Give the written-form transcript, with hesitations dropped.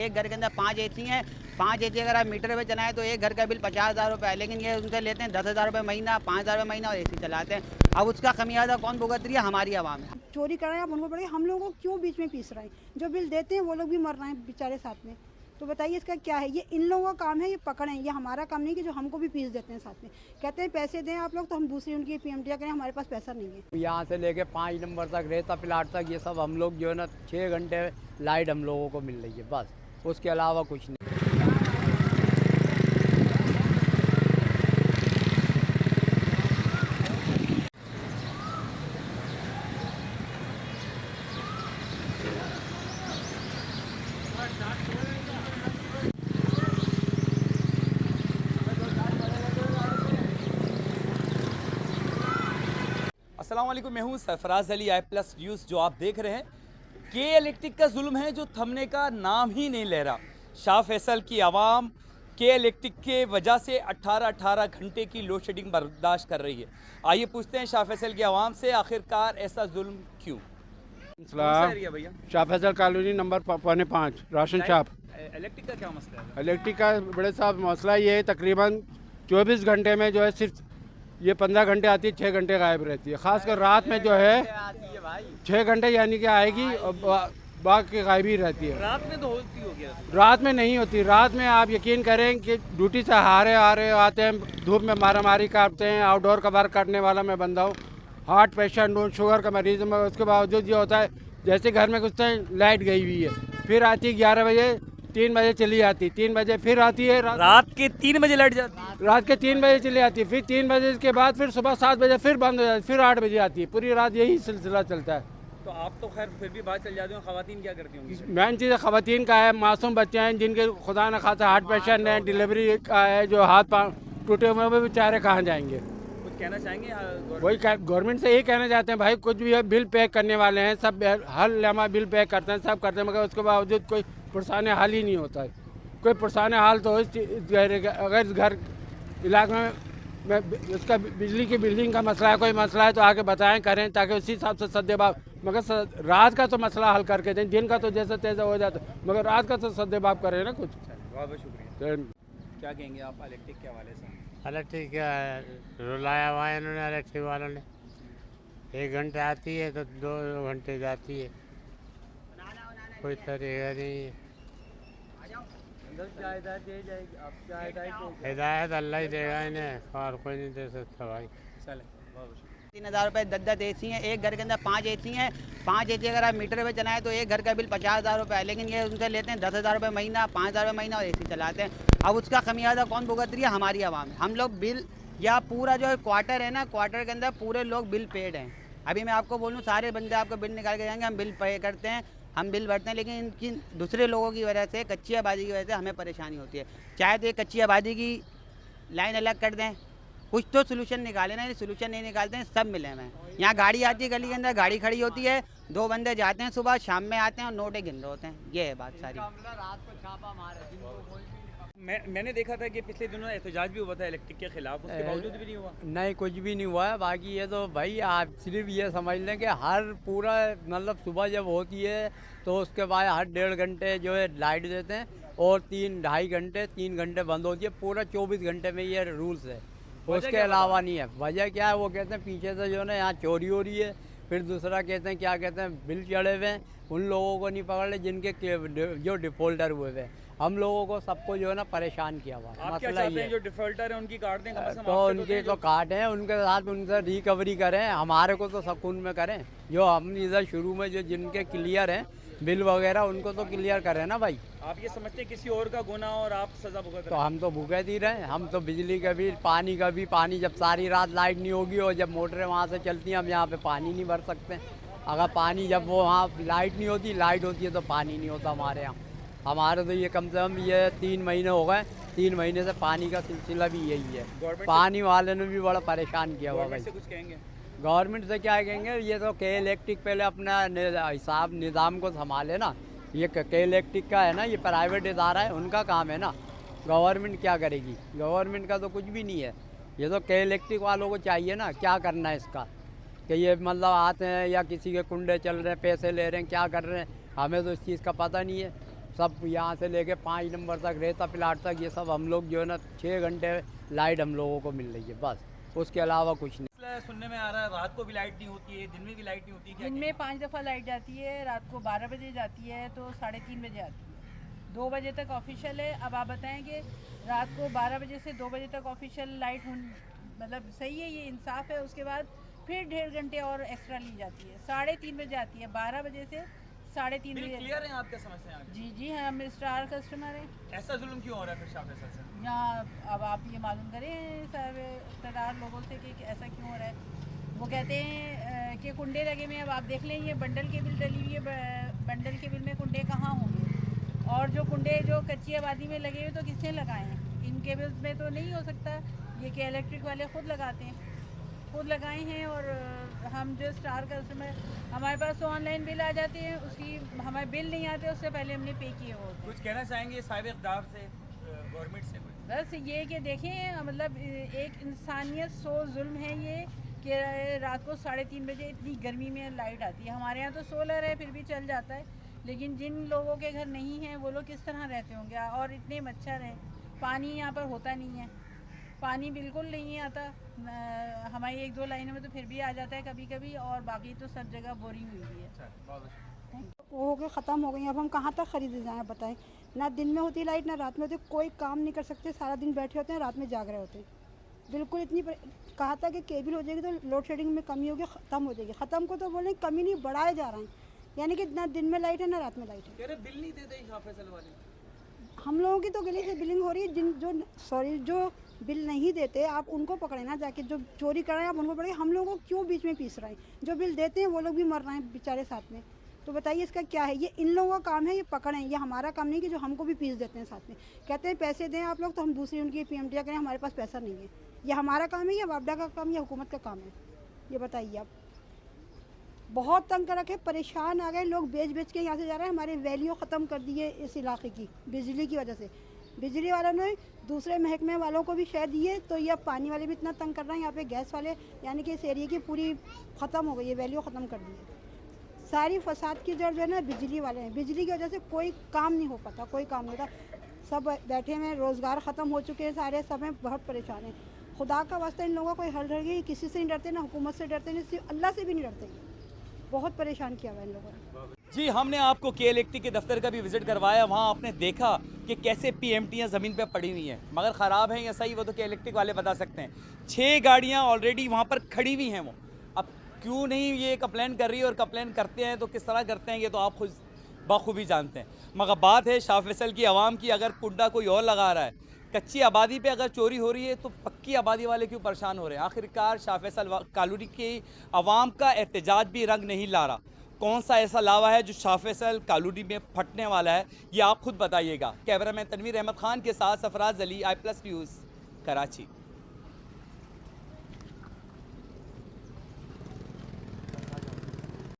एक घर के अंदर 5 एसी हैं, 5 एसी अगर आप मीटर पे चलाएं तो एक घर का बिल 50,000 रुपये है, लेकिन ये उनसे लेते हैं 10,000 रुपये महीना, 5,000 रुपये महीना और एसी चलाते हैं। अब उसका खमियाजा कौन भुगत रही है? हमारी आवाम है। चोरी कर रहे हैं, आप उनको पड़ेगा, हम लोगों को क्यों बीच में पीस रहे हैं? जो बिल देते हैं वो लोग भी मर रहे हैं बेचारे साथ में। तो बताइए इसका क्या है? ये इन लोगों का काम है, ये पकड़ें, ये हमारा काम नहीं कि जो हमको भी पीस देते हैं साथ में। कहते हैं पैसे दें आप लोग, तो हम दूसरी उनकी पीएमटी करें, हमारे पास पैसा नहीं है। यहाँ से लेके 5 नंबर तक रेता प्लाट तक ये सब हम लोग जो है ना 6 घंटे लाइट हम लोगों को मिल रही है, बस उसके अलावा कुछ नहीं। अस्सलाम वालेकुम, मैं हूं सरफराज अली i+ न्यूज़। जो आप देख रहे हैं के इलेक्ट्रिक का जुल्म है जो थमने का नाम ही नहीं ले रहा। शाह फैसल की आवाम के इलेक्ट्रिक के वजह से 18 घंटे की लोड शेडिंग बर्दाश्त कर रही है। आइए पूछते हैं शाह फैसल की आवाम से, आखिरकार ऐसा जुल्म क्यों? भैया Shah Faisal colony number 5 ration shop. Electric का क्या मसला है? इलेक्ट्रिक का बड़े साहब मसला ये है, तकरीबन 24 घंटे में जो है सिर्फ ये 15 घंटे आती है, 6 घंटे गायब रहती है। खासकर रात में जो है 6 घंटे यानी कि आएगी और बाकी गायब ही रहती है। रात में तो होती होगी। रात में नहीं होती। रात में आप यकीन करें कि ड्यूटी से हारे आते हैं, धूप में मारामारी करते हैं। आउटडोर का वर्क करने वाला मैं बंदा हूँ, हार्ट पेशेंट हूँ, शुगर का मरीज हूँ। उसके बावजूद ये होता है जैसे घर में घुसते हैं लाइट गई हुई है, फिर आती है 11 बजे, 3 बजे चली जाती, 3 बजे फिर आती है। रात के 3 बजे लाइट जाती है, रात के 3 बजे चली आती है, फिर 3 बजे के बाद फिर सुबह 7 बजे फिर बंद हो जाती है, फिर 8 बजे आती है। पूरी रात यही सिलसिला चलता है। तो आप तो खैर फिर भी बात चल जाती है। ख़वातीन क्या करती होंगी? मेन चीज़ खवातीन का है, मासूम बच्चे हैं जिनके खुदा न खासा हार्ट पेशेंट है, डिलीवरी का है, जो हाथ पाँव टूटे हुए वो बेचारे कहाँ जाएंगे? कुछ कहना चाहेंगे? वही गवर्नमेंट से यही कहना चाहते हैं भाई, कुछ भी है बिल पे करने वाले हैं, सब हर लम्हा बिल पे करते हैं, सब करते हैं, मगर उसके बावजूद कोई पुरसान हाल ही नहीं होता है। कोई पुरसान हाल तो अगर इस घर इलाके में उसका बिजली की बिल्डिंग का मसला है, कोई मसला है तो आके बताएं, करें, ताकि उसी हिसाब से सद्देबाब। मगर रात का तो मसला हल करके दें, दिन का तो जैसे तैसे हो जाता, मगर रात का तो सद्देबाब करें ना कुछ। बहुत बहुत शुक्रिया। क्या कहेंगे आप इलेक्ट्रिक के हवाले से? इलेक्ट्रिक क्या रुलाया हुआ है इन्होंने, इलेक्ट्रिक वालों ने। 1 घंटे आती है तो 2 घंटे जाती है, कोई तरीका नहीं है। हिदायत अल्लाह ही देगा इन्हें, और कोई नहीं दे सकता भाई। 3,000 रुपये 10 एसी हैं, एक घर के अंदर 5 एसी हैं, 5 एसी अगर आप मीटर पे चलाएं तो एक घर का बिल 50,000 रुपये है, लेकिन ये उनसे लेते हैं 10,000 रुपये महीना, 5,000 रुपये महीना और एसी चलाते हैं। अब उसका खमियाजा कौन भुगत रही है? हमारी आवाम है। हम लोग बिल या पूरा जो क्वार्टर है ना, क्वार्टर के अंदर पूरे लोग बिल पेड हैं। अभी मैं आपको बोलूँ, सारे बंदे आपको बिल निकाल के जाएंगे, हम बिल पे करते हैं, हम बिल भरते हैं, लेकिन इनकी दूसरे लोगों की वजह से, कच्ची आबादी की वजह से हमें परेशानी होती है। चाहे तो ये कच्ची आबादी की लाइन अलग कर दें, कुछ तो सोल्यूशन निकाले ना। सोल्यूशन नहीं निकालते हैं, सब मिले हुए हैं। यहाँ गाड़ी आती है, गली के अंदर गाड़ी खड़ी होती है, 2 बंदे जाते हैं, सुबह शाम में आते हैं और नोटें गिन रहे होते हैं। ये है बात सारी। मैंने देखा था कि पिछले दिनों एहतजाज भी हुआ था इलेक्ट्रिक के खिलाफ, उसके बावजूद भी नहीं हुआ। नहीं, कुछ भी नहीं हुआ है। बाकी ये तो भाई आप सिर्फ ये समझ लें कि हर पूरा मतलब सुबह जब होती है तो उसके बाद हर 1.5 घंटे जो है लाइट देते हैं, और 3 घंटे बंद होती है। पूरा 24 घंटे में ये रूल्स है, उसके अलावा नहीं है। वजह क्या है? वो कहते हैं पीछे से जो है ना यहाँ चोरी हो रही है। फिर दूसरा कहते हैं, क्या कहते हैं, बिल चढ़े हुए हैं, उन लोगों को नहीं पकड़ ले जिनके जो डिफॉल्टर हुए हुए। हम लोगों को सबको जो है ना परेशान किया हुआ है। मसला ये जो डिफॉल्टर है उनकी काट दें, तो उनके तो काट हैं, उनके साथ उनसे रिकवरी करें, हमारे को तो सुकून में करें। जो हम इधर शुरू में जो जिनके क्लियर हैं बिल वगैरह, उनको तो क्लियर करें ना भाई। आप ये समझते हैं किसी और का गुनाह और आप सजा भुगत रहे हैं? तो हम तो भुगत ही रहे हैं। हम तो बिजली का भी, पानी का भी, पानी जब सारी रात लाइट नहीं होगी और जब मोटरें वहाँ से चलती हैं, हम यहाँ पे पानी नहीं भर सकते। अगर पानी जब वो वहाँ लाइट नहीं होती, लाइट होती है तो पानी नहीं होता हमारे यहाँ। हमारे तो ये कम से कम ये 3 महीने हो गए, 3 महीने से पानी का सिलसिला भी यही है। पानी वाले ने भी बड़ा परेशान किया हुआ भाई। कुछ कहेंगे? गवर्नमेंट से क्या कहेंगे? ये तो के इलेक्ट्रिक पहले अपना हिसाब निज़ाम को संभाले ना। ये के इलेक्ट्रिक का है ना, ये प्राइवेट इदारा है, उनका काम है ना। गवर्नमेंट क्या करेगी? गवर्नमेंट का तो कुछ भी नहीं है। ये तो के इलेक्ट्रिक वालों को चाहिए ना, क्या करना है इसका। कि ये मतलब आते हैं या किसी के कुंडे चल रहे हैं, पैसे ले रहे हैं, क्या कर रहे हैं, हमें तो इस चीज़ का पता नहीं है। सब यहाँ से लेके 5 नंबर तक रेता प्लाट तक ये सब हम लोग जो है ना 6 घंटे लाइट हम लोगों को मिल रही है बस, उसके अलावा कुछ नहीं। सुनने में आ रहा है रात को भी लाइट नहीं होती है, दिन में भी लाइट नहीं होती है, दिन में 5 दफ़ा लाइट जाती है, रात को 12 बजे जाती है तो 3:30 बजे आती है। 2 बजे तक ऑफिशियल है। अब आप बताएं कि रात को 12 बजे से 2 बजे तक ऑफिशियल लाइट मतलब सही है, ये इंसाफ है। उसके बाद फिर 1.5 घंटे और एक्स्ट्रा ली जाती है, 3:30 बजे आती है, 12 बजे से 3:30 बजे। क्लियर है आपका समस्या? जी हम स्टार कस्टमर हैं। ऐसा जुल्म क्यों हो रहा है फिर शाह फैसल से? यहाँ अब आप ये मालूम करें साहब इक़्तिदार लोगों से कि ऐसा क्यों हो रहा है। वो कहते हैं कि कुंडे लगे हुए हैं। अब आप देख लें ये बंडल के बिल डली हुई है, बंडल के बिल में कुंडे कहाँ होंगे, और जो कुंडे जो कच्ची आबादी में लगे हुए तो किसने लगाए हैं? इन केबल्स में तो नहीं हो सकता, ये कि इलेक्ट्रिक वाले ख़ुद लगाते हैं, खुद लगाए हैं। और हम जो स्टार कस्टमर, हमारे पास तो ऑनलाइन बिल आ जाते हैं, उसकी हमारे बिल नहीं आते, उससे पहले हमने पे किए होते। कुछ कहना चाहेंगे साहिब इक़्तिदार से, गवर्नमेंट से? बस ये कि देखें मतलब एक इंसानियत सो जुल्म है ये कि रात को 3:30 बजे इतनी गर्मी में लाइट आती है। हमारे यहाँ तो सोलर है फिर भी चल जाता है, लेकिन जिन लोगों के घर नहीं है वो लोग किस तरह रहते होंगे। और इतने मच्छर हैं, पानी यहाँ पर होता नहीं है, पानी बिल्कुल नहीं आता। हमारी 1-2 लाइनों में तो फिर भी आ जाता है कभी कभी, और बाकी तो सब जगह बोरिंग हुई है। वो हो गए, ख़त्म हो गई। अब हम कहाँ तक खरीदे जाएँ बताएं? ना दिन में होती लाइट ना रात में होती, कोई काम नहीं कर सकते, सारा दिन बैठे होते हैं, रात में जाग रहे होते हैं। बिल्कुल इतनी कहा था कि केबल हो जाएगी तो लोड शेडिंग में कमी होगी, ख़त्म हो जाएगी। ख़त्म को तो बोलें कमी नहीं, बढ़ाए जा रहे हैं, यानी कि ना दिन में लाइट है ना रात में लाइट है। बिल नहीं देते शाह फैसल वाले? हम लोगों की तो गली से बिलिंग हो रही है। जो बिल नहीं देते आप उनको पकड़े ना जाके, जो चोरी कर रहे हैं आप उनको पकड़े। हम लोगों को क्यों बीच में पीस रहे हैं? जो बिल देते हैं वो लोग भी मर रहे हैं बेचारे साथ में। तो बताइए इसका क्या है? ये इन लोगों का काम है, ये पकड़ें। ये हमारा काम नहीं कि जो हमको भी पीस देते हैं साथ में। कहते हैं पैसे दें आप लोग तो हम दूसरी उनकी PMT करें, हमारे पास पैसा नहीं है। ये हमारा काम है या वापडा का काम या हुकूमत का काम है? ये बताइए आप। बहुत तंग कर रखे, परेशान आ गए लोग, बेच के यहाँ से जा रहे हैं। हमारे वैल्यू ख़त्म कर दी है इस इलाके की बिजली की वजह से। बिजली वालों ने दूसरे महकमे वालों को भी शेयर दिए, तो ये अब पानी वाले भी इतना तंग कर रहे हैं। यहाँ पे गैस वाले, यानी कि इस एरिया की पूरी ख़त्म हो गई है, वैल्यू ख़त्म कर दी है। सारी फसाद की जड़ जो है ना बिजली वाले हैं। बिजली की वजह से कोई काम नहीं हो पाता, कोई काम नहीं होता। सब बैठे हुए, रोज़गार ख़त्म हो चुके हैं सारे, सब हैं बहुत परेशान हैं। खुदा का वास्ता इन लोगों को कोई हल रह गई, किसी से नहीं डरते, ना हुकूमत से डरते, ना सिर्फ अल्लाह से भी नहीं डरते। बहुत परेशान किया हुआ इन लोगों ने। जी, हमने आपको के इलेक्ट्रिक के दफ्तर का भी विजिट करवाया। वहाँ आपने देखा कि कैसे PMTयाँ ज़मीन पे पड़ी हुई हैं, मगर ख़राब हैं या सही वो तो के इलेक्ट्रिक वाले बता सकते हैं। 6 गाड़ियाँ ऑलरेडी वहाँ पर खड़ी हुई हैं। वो अब क्यों नहीं ये कंप्लेन कर रही है, और कंप्लेन करते हैं तो किस तरह करते हैं ये तो आप खुद बखूबी जानते हैं। मगर बात है शाह फैसल की आवाम की, अगर कुंडा कोई और लगा रहा है, कच्ची आबादी पे अगर चोरी हो रही है तो पक्की आबादी वाले क्यों परेशान हो रहे हैं? आखिरकार शाह फैसल कॉलोनी की आवाम का एहतजाज भी रंग नहीं ला रहा। कौन सा ऐसा लावा है जो शाह फैसल कॉलोनी में फटने वाला है, ये आप खुद बताइएगा। कैमरामैन तनवीर अहमद खान के साथ सरफराज अली, I+ न्यूज़, कराची।